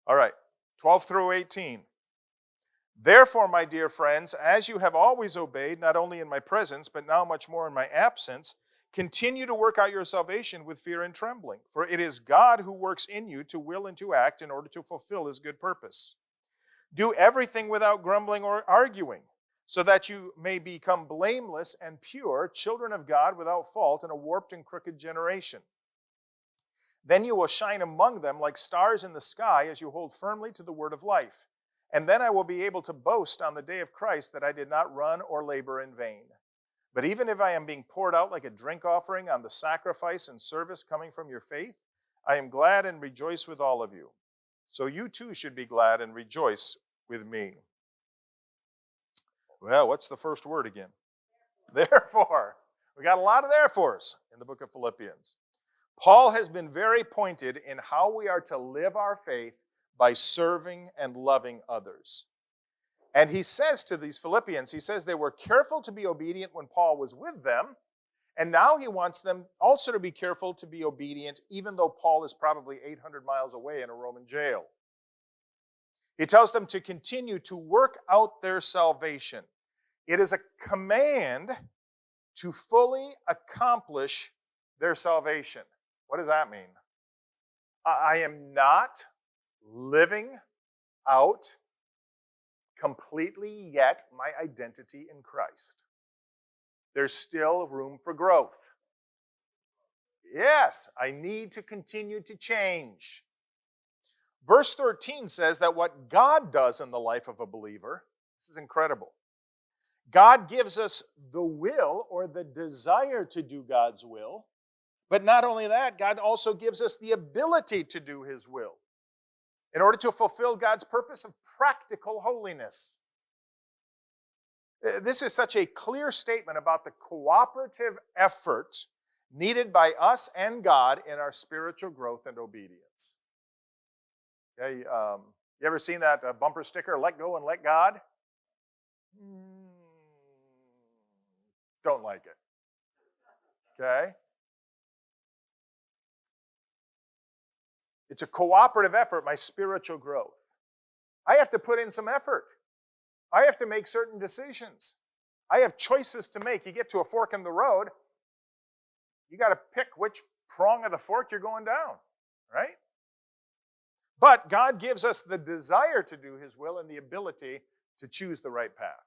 All right, 12 through 18. Therefore, my dear friends, as you have always obeyed, not only in my presence, but now much more in my absence, continue to work out your salvation with fear and trembling. For it is God who works in you to will and to act in order to fulfill his good purpose. Do everything without grumbling or arguing, so that you may become blameless and pure, children of God without fault in a warped and crooked generation. Then you will shine among them like stars in the sky as you hold firmly to the word of life. And then I will be able to boast on the day of Christ that I did not run or labor in vain. But even if I am being poured out like a drink offering on the sacrifice and service coming from your faith, I am glad and rejoice with all of you. So you too should be glad and rejoice with me. Well, what's the first word again? Therefore. We got a lot of therefores in the book of Philippians. Paul has been very pointed in how we are to live our faith by serving and loving others. And he says to these Philippians, he says they were careful to be obedient when Paul was with them, and now he wants them also to be careful to be obedient even though Paul is probably 800 miles away in a Roman jail. He tells them to continue to work out their salvation. It is a command to fully accomplish their salvation. What does that mean? I am not living out completely yet my identity in Christ. There's still room for growth. Yes, I need to continue to change. Verse 13 says that what God does in the life of a believer, this is incredible. God gives us the will or the desire to do God's will. But not only that, God also gives us the ability to do his will in order to fulfill God's purpose of practical holiness. This is such a clear statement about the cooperative effort needed by us and God in our spiritual growth and obedience. Okay, you ever seen that bumper sticker, let go and let God? Don't like it. Okay? It's a cooperative effort, my spiritual growth. I have to put in some effort. I have to make certain decisions. I have choices to make. You get to a fork in the road, you got to pick which prong of the fork you're going down, right? But God gives us the desire to do his will and the ability to choose the right path.